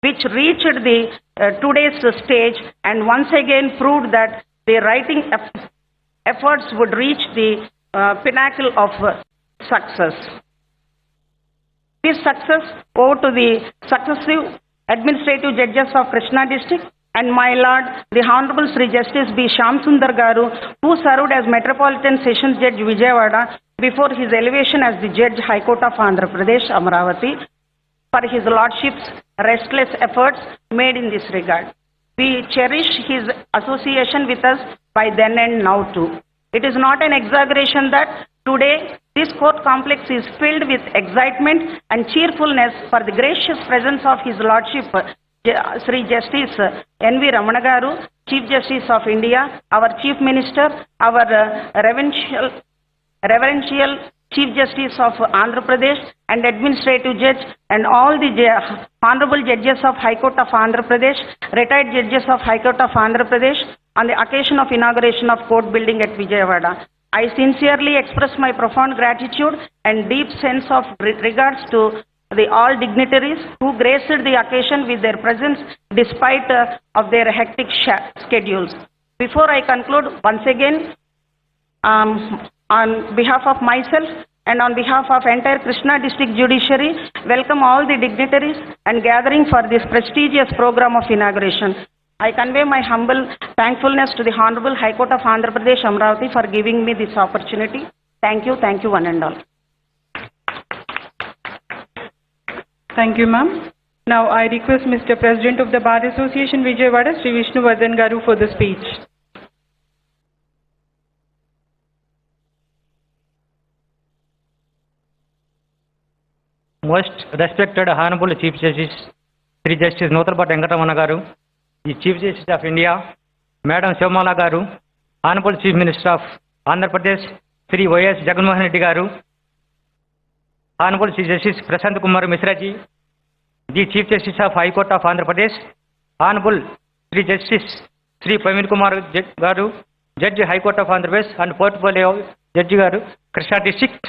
which reached the today's stage and once again proved that the writing efforts would reach the pinnacle of success. This success owed to the successive administrative judges of Krishna district and my Lord, the Honorable Sri Justice B. Shamsundar Garu, who served as Metropolitan Sessions Judge Vijayawada before his elevation as the Judge High Court of Andhra Pradesh, Amaravati, for his Lordship's restless efforts made in this regard. We cherish his association with us by then and now too. It is not an exaggeration that today this court complex is filled with excitement and cheerfulness for the gracious presence of His Lordship Sri Justice N.V. Ramana Garu, Chief Justice of India, our Chief Minister, our reverential Chief Justice of Andhra Pradesh and Administrative Judge and all the Honorable Judges of High Court of Andhra Pradesh, retired Judges of High Court of Andhra Pradesh on the occasion of inauguration of court building at Vijayawada. I sincerely express my profound gratitude and deep sense of regards to the all dignitaries who graced the occasion with their presence despite of their hectic schedules. Before I conclude, once again, on behalf of myself and on behalf of entire Krishna District Judiciary, welcome all the dignitaries and gathering for this prestigious program of inauguration. I convey my humble thankfulness to the Honorable High Court of Andhra Pradesh, Amaravati, for giving me this opportunity. Thank you one and all. Thank you, ma'am. Now I request Mr. President of the Bar Association, Vijayawada, Sri Vishnuvardhan Garu, for the speech. Most respected Honorable Chief Justice, Sri Justice Notarpati Venkatramana Garu, the Chief Justice of India, Madam Shivamala Garu, Honorable Chief Minister of Andhra Pradesh, Sri Y.S. Jagan Inauguration, Honorable Chief Justice Prashant Kumar Mishra ji, the Chief Justice of High Court of Andhra Pradesh, Honorable Sri Justice Sri Prameen Kumar Garu, Judge High Court of Andhra Pradesh and Portfolio Judge Garu, Krishna District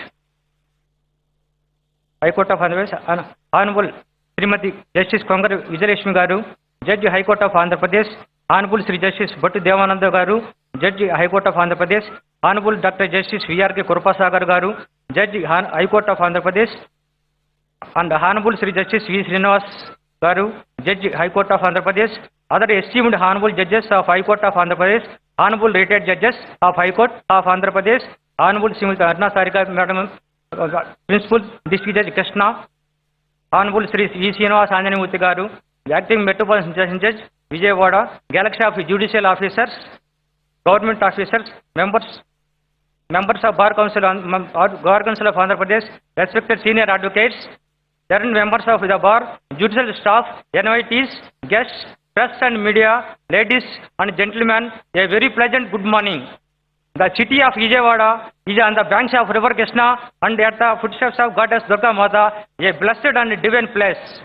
High Court of Andhra Pradesh, Honorable Srimati Justice Kongar Vijayalakshmi Garu, Judge High Court of Andhra Pradesh, Honorable Sri Justice Bhattu Devananda Garu, Judge High Court of Andhra Pradesh, Honorable Dr. Justice V.R.K. Kurupasagar Garu, Judge High Court of Andhra Pradesh, and Honorable Sri Justice V. Srinivas Garu, Judge High Court of Andhra Pradesh, other esteemed Honorable Judges of High Court of Andhra Pradesh, Honorable retired Judges of High Court of Andhra Pradesh, Honorable Srimati Arna Sarika Madam, Principal District Judge Krishna, Honorable Sri V. Srinivas Anjanamurthy Garu, Acting Metropolitan Sessions Judge Vijayawada, Galaxy of Judicial Officers, Government Officers, members of Bar Council of Andhra Pradesh, respected senior advocates, current members of the Bar, judicial staff, NYTs, guests, press and media, ladies and gentlemen, a very pleasant good morning. The city of Vijayawada is on the banks of River Krishna and at the footsteps of Goddess Durga Mata, a blessed and divine place.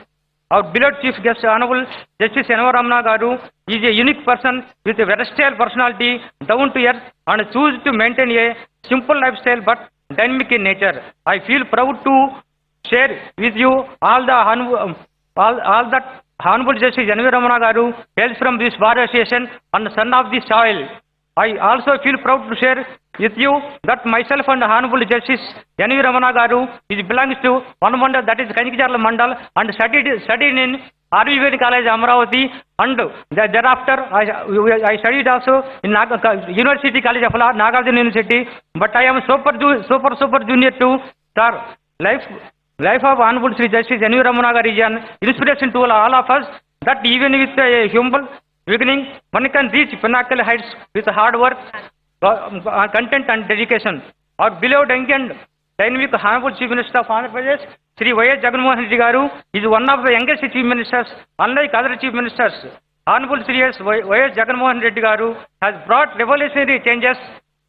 Our beloved Chief Guest, Honorable Justice N.V. Ramana Garu, is a unique person with a versatile personality, down to earth, and choose to maintain a simple lifestyle but dynamic in nature. I feel proud to share with you all that Honorable Justice N.V. Ramana Garu hails from this Bar Association and son of the soil. I also feel proud to share with you that myself and Honorable Justice N.V. Ramana Garu belongs to one mandal, that is Kanjikcharla Mandal, and studied in RVV College Amaravati, and thereafter I studied also in University College of Law, Nagarjuna University, but I am super junior to sir. Life of Honorable Sri Justice N.V. Ramana Garu is an inspiration to all of us, that even with a humble beginning, one can reach pinnacle heights with hard work, content and dedication. Our beloved and dynamic Honorable Chief Minister of Andhra Pradesh, Sri Y.S. Jagan Garu, is one of the youngest Chief Ministers, unlike other Chief Ministers. Honorable Sri Y.S. Jagan Garu has brought revolutionary changes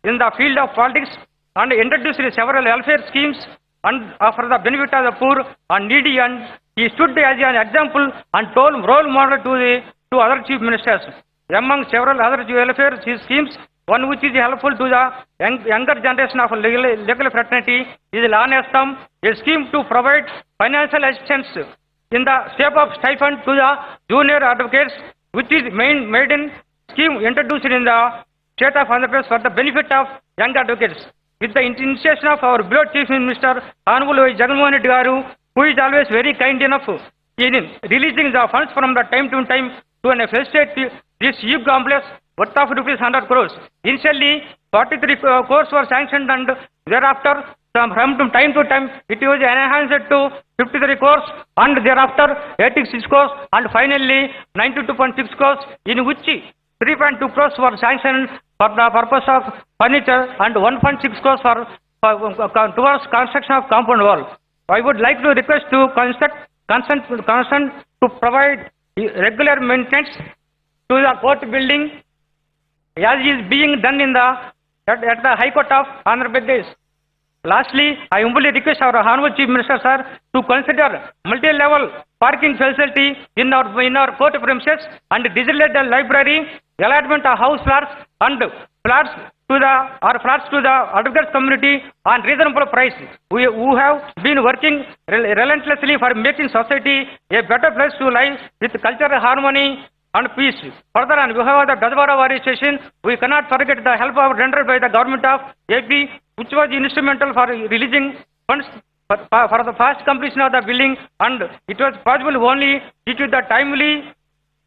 in the field of politics and introduced several welfare schemes and for the benefit of the poor and needy, and he stood as an example and role model to other Chief Ministers. Among several other welfare schemes, one which is helpful to the younger generation of legal fraternity is Law Nestam, a scheme to provide financial assistance in the shape of stipend to the junior advocates, which is made in scheme introduced in the state of Andhra Pradesh for the benefit of young advocates. With the initiation of our beloved Chief Minister, Honorable Jagan Inauguration garu, who is always very kind enough in releasing the funds from the time to time to an facilitate this youth complex worth of rupees 100 crores. Initially, 43 crores were sanctioned and thereafter from time to time it was enhanced to 53 crores and thereafter 86 crores and finally 92.6 crores, in which 3.2 crores were sanctioned for the purpose of furniture and 1.6 crores towards construction of compound wall. I would like to request to consent to provide regular maintenance to the court building as is being done in at the High Court of Andhra Pradesh. Lastly, I humbly request our Honorable Chief Minister, sir, to consider multi-level parking facility in our court premises and digital library, allotment of house flats and flats to the advocates community on reasonable price. We who have been working relentlessly for making society a better place to live with cultural harmony and peace. Further, on behalf of the Gajwara Wari Station, we cannot forget the help rendered by the government of AP, which was instrumental for releasing funds for the fast completion of the building, and it was possible only due to the timely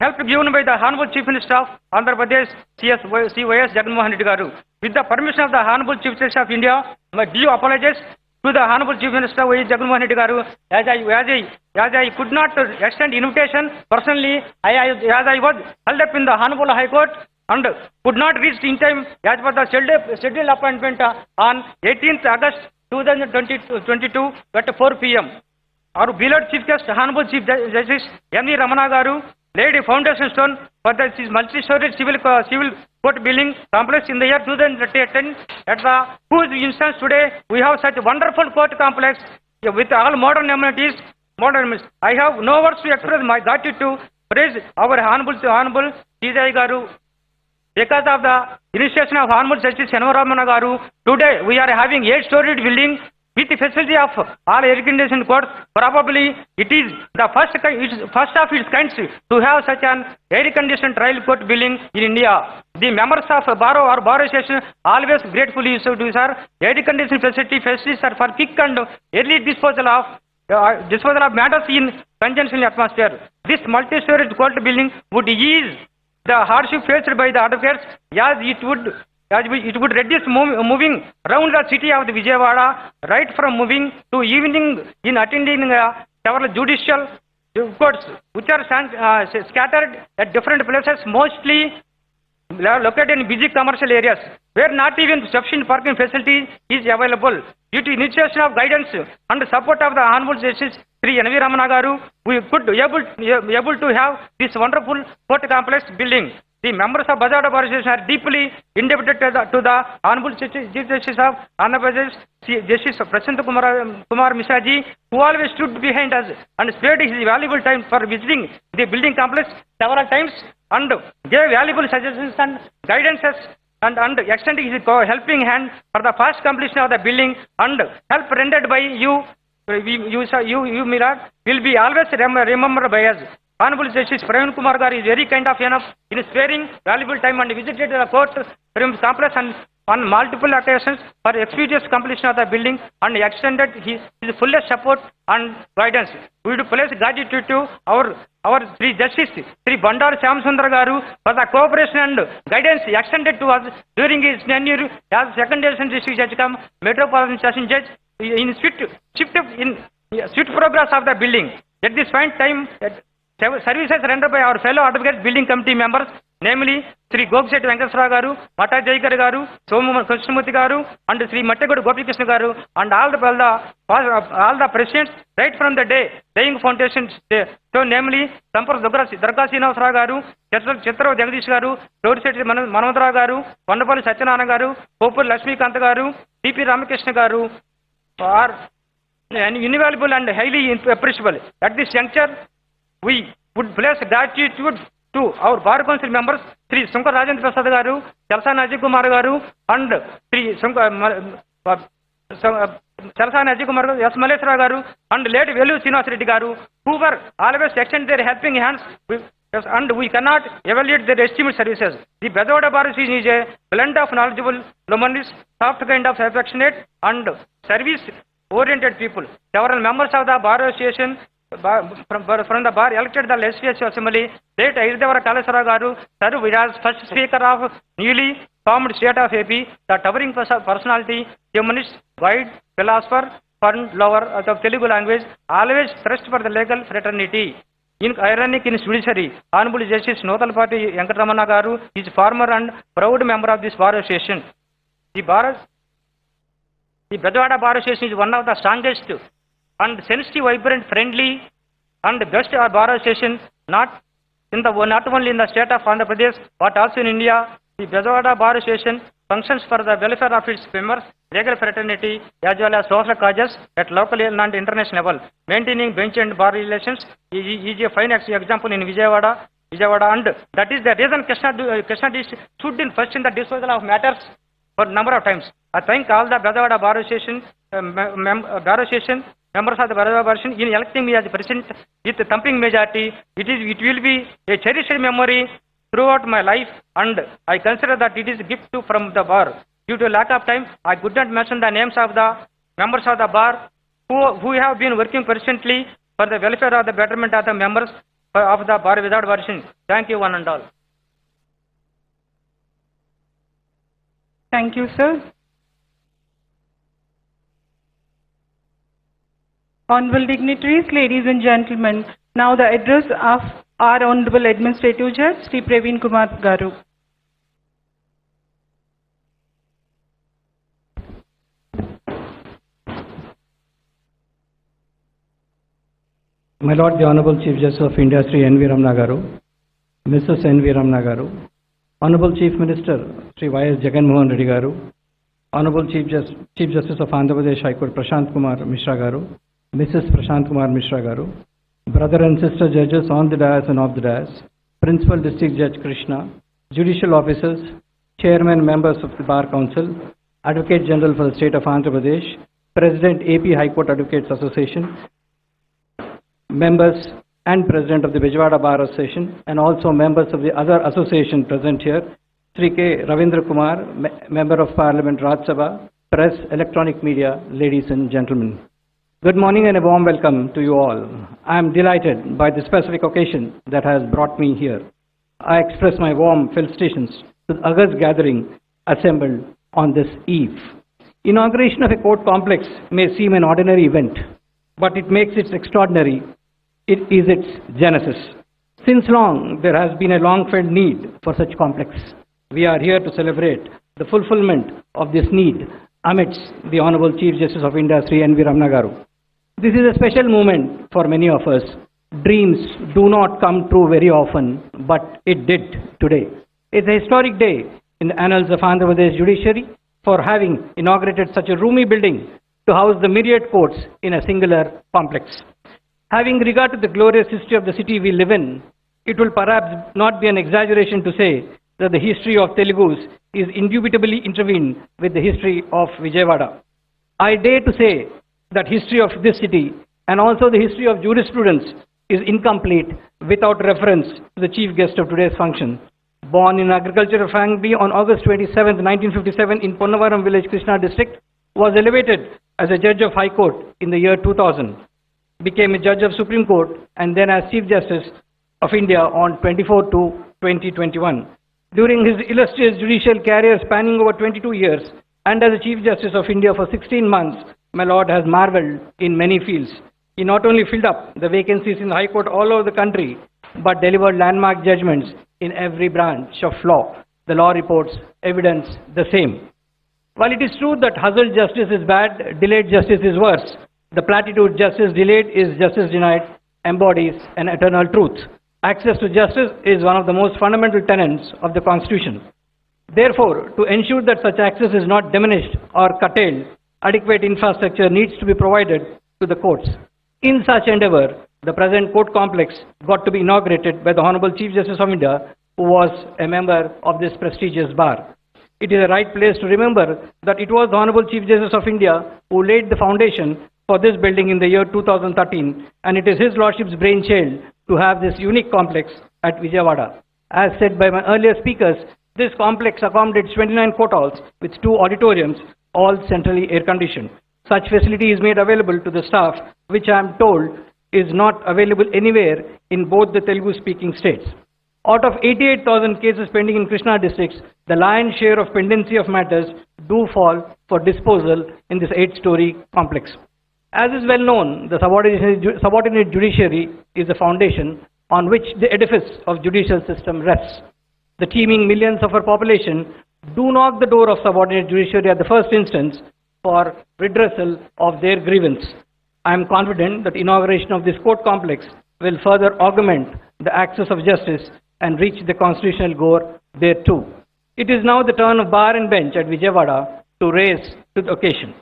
help given by the Honorable Chief Minister of Andhra Pradesh, C.Y.S. Jagan Reddy garu. With the permission of the Honorable Chief Justice of India, my due apologies to the Honorable Chief Minister Y. Jagan Reddy garu, as I could not extend invitation personally, as I was held up in the Honorable High Court and could not reach in time as per the scheduled appointment on 18th August 2022 at 4 p.m. Our beloved Chief Justice, Honorable Chief Justice M. E. Ramana garu, laid a foundation stone for this multi-storied civil court building complex in the year 2010, at whose instance today we have such a wonderful court complex with all modern amenities. I have no words to express my gratitude to praise our Honorable C.J. garu. Because of the initiation of Honorable Justice N. Ramana garu, today we are having 8-storied building with the facility of all air conditioned courts. Probably it is the first of its kind to have such an air conditioned trial court building in India. The members of bar association always gratefully used to sir. Air conditioned facilities are for quick and early disposal of matters in congestion atmosphere. This multi-storage court building would ease the hardship faced by the advocates, as it would reduce moving around the city of the Vijayawada, right from moving to evening in attending several judicial courts, which are scattered at different places, mostly located in busy commercial areas, where not even sufficient parking facility is available. Due to initiation of guidance and support of the Honorable Justice Sri N. V. Ramana garu, we could able to have this wonderful court complex building. The members of Bajada Bar Association are deeply indebted to the Honorable Chief Justice of Andhra Pradesh, Justice Prashant Kumar Mishra ji, who always stood behind us and spared his valuable time for visiting the building complex several times and gave valuable suggestions and guidances and extended his helping hand for the fast completion of the building, and help rendered by you, Milad, will be always remembered by us. Honorable Justice Praveen Kumar garu is very kind of enough in sparing valuable time and visited the court complex and on multiple occasions for expeditious completion of the building and extended his fullest support and guidance. We would place gratitude to our Sri Justice Sri Bandar Shyamsundar garu for the cooperation and guidance extended to us during his tenure as Second Division District Judge cum Metropolitan Session Judge in swift progress of the building. At this point time, services rendered by our fellow advocates building committee members, namely Sri Gokset Venkateswara garu, Mata Jaikar garu, Somu Krishnamurthy garu, and Sri Mattegodu Gopikrishna garu, and all the presidents right from the day laying foundations. So namely Sampar Durga Srinivasarao garu, Chitra Jagadish garu, Torset Manavandara garu, Vandapalli Satyanarayana garu, Popur Lakshmi Kanta garu, T.P. Ramakrishna garu are invaluable and highly appreciable. At this juncture, we would place gratitude to our Bar Council members, Sri Sunkar Rajendra Prasad garu, Jalsa Najib Kumar garu, and Sri Chalasani Ajay Kumar garu, S. Maleswara garu, and late Velu Srinivas Reddy garu, who were always extend their helping hands, and we cannot evaluate their esteemed services. The Bejawada Bar Association is a blend of knowledgeable, luminous, soft kind of affectionate, and service-oriented people. Several members of the Bar Association from the bar elected the legislative assembly. Late Ayirdevara Kaleswara garu served as first speaker of newly formed state of AP, the towering personality, humanist, wide philosopher, fund lover of the Telugu language, always thrust for the legal fraternity. Ironic in judiciary, Honorable Justice Notalpati Venkatramana garu is former and proud member of this bar association. The Bejawada Bar Association is one of the strongest and sensitive, vibrant, friendly, and best bar association not only in the state of Andhra Pradesh but also in India. The Bejawada Bar Association functions for the welfare of its members, legal fraternity, as well as social causes at local and international level. Maintaining bench and bar relations is a fine example in Vijayawada, and that is the reason Krishna district stood in first in the disposal of matters for a number of times. I thank all the Bejawada Bar Association members of the Bejawada Bar Association in electing me as president with a thumping majority. It will be a cherished memory throughout my life, and I consider that it is a gift from the bar. Due to lack of time, I could not mention the names of the members of the bar who have been working persistently for the welfare of the betterment of the members of the bar without version. Thank you one and all. Thank you, sir. Honorable dignitaries, ladies and gentlemen, now the address of our Honorable Administrative Judge, Sri Praveen Kumar Garu. My Lord, the Honorable Chief Justice of India, Sri N. V. Ramana Garu, Mrs. N. V. Ramana Garu, Honorable Chief Minister, Sri Y. S. Jagan Reddy Garu, Honorable Chief Justice of Andhra Pradesh High Court, Prashant Kumar Mishra Garu, Mrs. Prashant Kumar Mishra Garu, brother and sister judges on the dais and off the dais, Principal District Judge Krishna, judicial officers, chairman members of the Bar Council, Advocate General for the State of Andhra Pradesh, President AP High Court Advocates Association, members and President of the Bejawada Bar Association, and also members of the other association present here, Sri K. Ravindra Kumar, Member of Parliament Raj Sabha, press, electronic media, ladies and gentlemen. Good morning and a warm welcome to you all. I am delighted by the specific occasion that has brought me here. I express my warm felicitations to the august gathering assembled on this eve. Inauguration of a court complex may seem an ordinary event, but it makes it extraordinary. It is its genesis. Since long, there has been a long-felt need for such complex. We are here to celebrate the fulfillment of this need amidst the Honorable Chief Justice of India, Sri N. V. Ramana Garu. This is a special moment for many of us. Dreams do not come true very often, but it did today. It's a historic day in the annals of Andhra Pradesh judiciary for having inaugurated such a roomy building to house the myriad courts in a singular complex. Having regard to the glorious history of the city we live in, it will perhaps not be an exaggeration to say that the history of Telugus is indubitably intervened with the history of Vijayawada. I dare to say that history of this city and also the history of jurisprudence is incomplete without reference to the chief guest of today's function. Born in agricultural family on August 27, 1957 in Ponnavaram village, Krishna district, was elevated as a judge of High Court in the year 2000, became a judge of Supreme Court and then as Chief Justice of India on 24/2/2021. During his illustrious judicial career spanning over 22 years and as a Chief Justice of India for 16 months, my Lord has marveled in many fields. He not only filled up the vacancies in the High Court all over the country, but delivered landmark judgments in every branch of law. The law reports evidence the same. While it is true that hustled justice is bad, delayed justice is worse, the platitude justice delayed is justice denied embodies an eternal truth. Access to justice is one of the most fundamental tenets of the Constitution. Therefore, to ensure that such access is not diminished or curtailed, adequate infrastructure needs to be provided to the courts. In such endeavor, the present court complex got to be inaugurated by the Honorable Chief Justice of India, who was a member of this prestigious bar. it is the right place to remember that it was the Honorable Chief Justice of India who laid the foundation for this building in the year 2013, and it is His Lordship's brainchild to have this unique complex at Vijayawada. As said by my earlier speakers, this complex accommodates 29 court halls with 2 auditoriums, all centrally air-conditioned. Such facility is made available to the staff, which I am told is not available anywhere in both the Telugu-speaking states. Out of 88,000 cases pending in Krishna districts, the lion's share of pendency of matters do fall for disposal in this 8-story complex. As is well known, the subordinate judiciary is the foundation on which the edifice of judicial system rests. The teeming millions of our population do knock the door of subordinate judiciary at the first instance for redressal of their grievance. I am confident that inauguration of this court complex will further augment the access of justice and reach the constitutional goal thereto. It is now the turn of bar and bench at Vijayawada to raise to the occasion.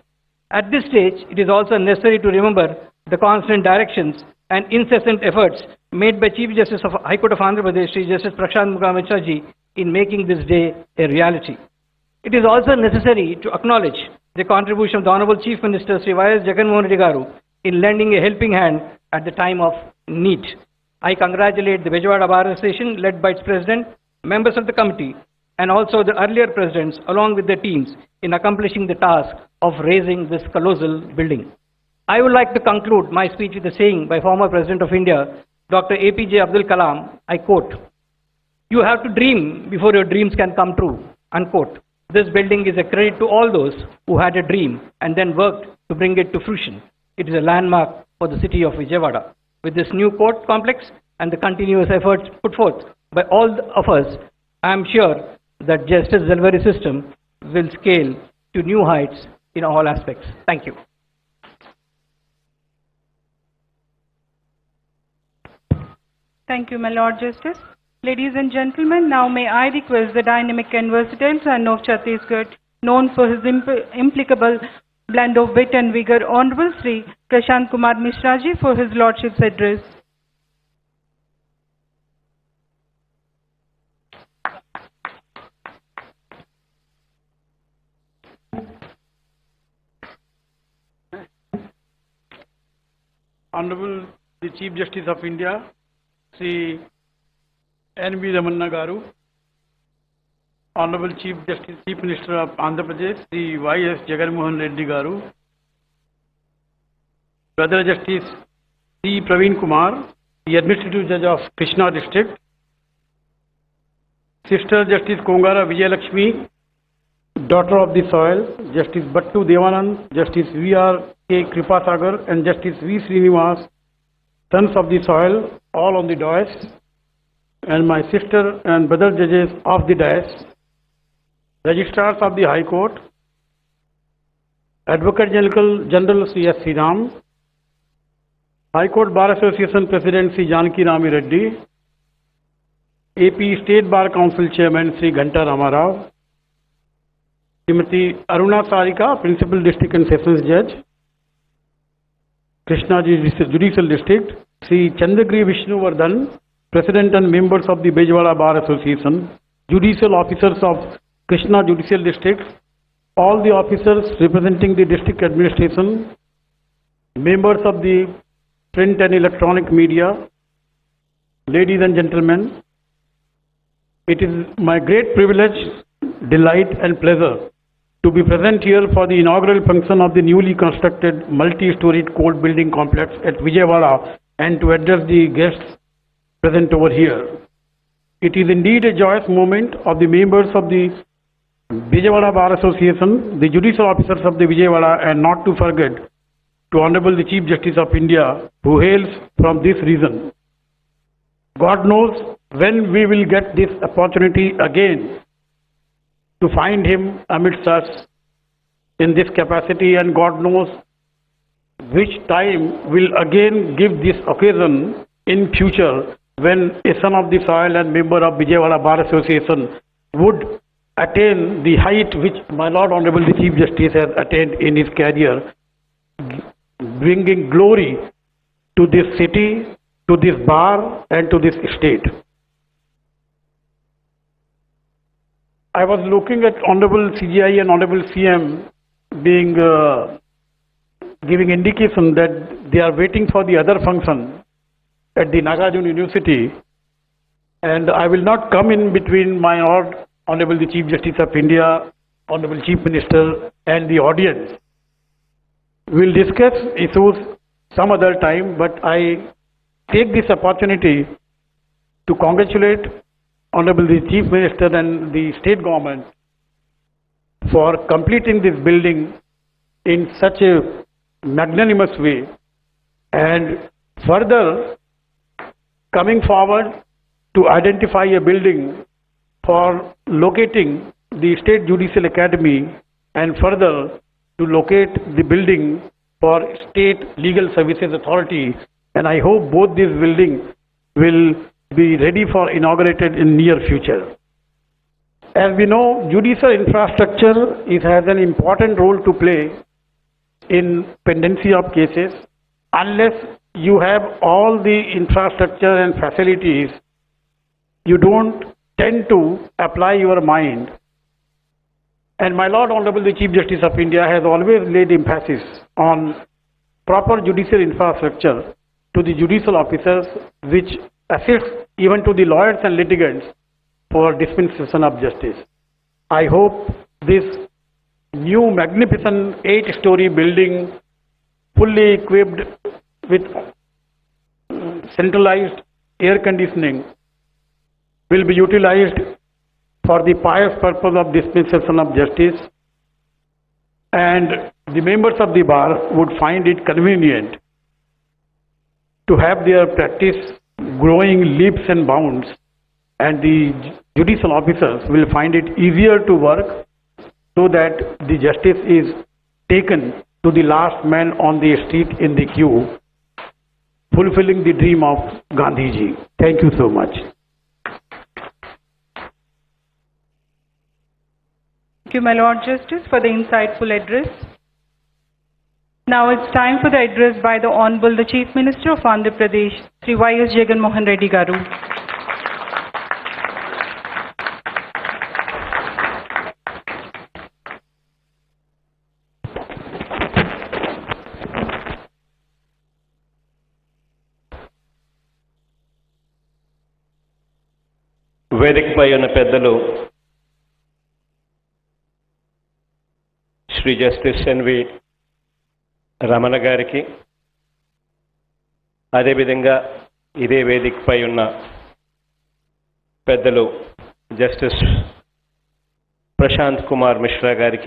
At this stage, it is also necessary to remember the constant directions and incessant efforts made by Chief Justice of High Court of Andhra Pradesh, Sri Justice Prashant Mukherjee ji, in making this day a reality. It is also necessary to acknowledge the contribution of the Honorable Chief Minister, Sri Y.S. Jagan Inauguration, in lending a helping hand at the time of need. I congratulate the Vijayawada Bar Association, led by its president, members of the committee, and also the earlier presidents, along with their teams, in accomplishing the task of raising this colossal building. I would like to conclude my speech with a saying by former President of India, Dr. APJ Abdul Kalam. I quote, "You have to dream before your dreams can come true," unquote. This building is a credit to all those who had a dream and then worked to bring it to fruition. It is a landmark for the city of Vijayawada. With this new court complex and the continuous efforts put forth by all of us, I am sure that justice delivery system will scale to new heights in all aspects. Thank you. Thank you, my Lord Justice. Ladies and gentlemen, now may I request the dynamic and versatile son of Chhattisgarh, known for his impeccable blend of wit and vigor, Honorable Sri Prashant Kumar Mishra ji, for his Lordship's address. Honorable the Chief Justice of India, Sri N.V. Ramanna Garu, Honorable Chief Justice, Chief Minister of Andhra Pradesh, Sri Y.S. Jagan Reddy Garu, Brother Justice C. Praveen Kumar, the Administrative Judge of Krishna District, Sister Justice Kongara Vijayalakshmi, Daughter of the Soil, Justice Bhattu Devanand, Justice V.R. K. Kripasagar, and Justice V. Srinivas, Sons of the Soil, all on the dais, and my sister and brother judges of the dais, Registrars of the High Court, Advocate General Sri S. Sriram, High Court Bar Association President Sri Janaki Rami Reddy, AP State Bar Council Chairman Sri Ghanta Ramarao, Srimati Aruna Sarika, Principal District and Sessions Judge, Krishna Judicial District, Sri Chandagiri Vishnuvardhan, President and members of the Vijayawada Bar Association, Judicial Officers of Krishna Judicial District, all the officers representing the district administration, members of the print and electronic media, ladies and gentlemen, it is my great privilege, delight and pleasure to be present here for the inaugural function of the newly constructed multi-storied court building complex at Vijayawada and to address the guests present over here. It is indeed a joyous moment of the members of the Vijayawada Bar Association, the judicial officers of the Vijayawada, and not to forget to Honorable the Chief Justice of India, who hails from this region. God knows when we will get this opportunity again to find him amidst us in this capacity, and God knows which time will again give this occasion in future when a son of the soil and member of Vijayawada Bar Association would attain the height which my Lord Honorable the Chief Justice has attained in his career, bringing glory to this city, to this bar and to this state. I was looking at Honorable CGI and Honorable CM being giving indication that they are waiting for the other function at the Nagarjuna University, and I will not come in between my Honorable the Chief Justice of India, Honorable Chief Minister, and the audience. We'll discuss issues some other time, but I take this opportunity to congratulate Honorable the Chief Minister and the state government for completing this building in such a magnanimous way, and further coming forward to identify a building for locating the State Judicial Academy, and further to locate the building for State Legal Services Authority. And I hope both these buildings will be ready for inaugurated in near future. As we know, judicial infrastructure has an important role to play in pendency of cases. Unless you have all the infrastructure and facilities, you don't tend to apply your mind. And my Lord Honorable the Chief Justice of India has always laid emphasis on proper judicial infrastructure to the judicial officers, which assists even to the lawyers and litigants for dispensation of justice. I hope this new magnificent 8-story building, fully equipped with centralized air conditioning, will be utilized for the pious purpose of dispensation of justice, and the members of the bar would find it convenient to have their practice growing leaps and bounds, and the judicial officers will find it easier to work so that the justice is taken to the last man on the street in the queue, fulfilling the dream of Gandhiji. Thank you so much. Thank you, my Lord Justice, for the insightful address. Now it's time for the address by the Honorable the Chief Minister of Andhra Pradesh, Sri Y.S. Jagan Mohan Reddy Garu. వేదికపై ఉన్న పెద్దలు Shri justice N V Ramana గారికి, అదేవిధంగా ఇదే వేదికపై ఉన్న పెద్దలు justice Prashanth Kumar Mishra గారికి,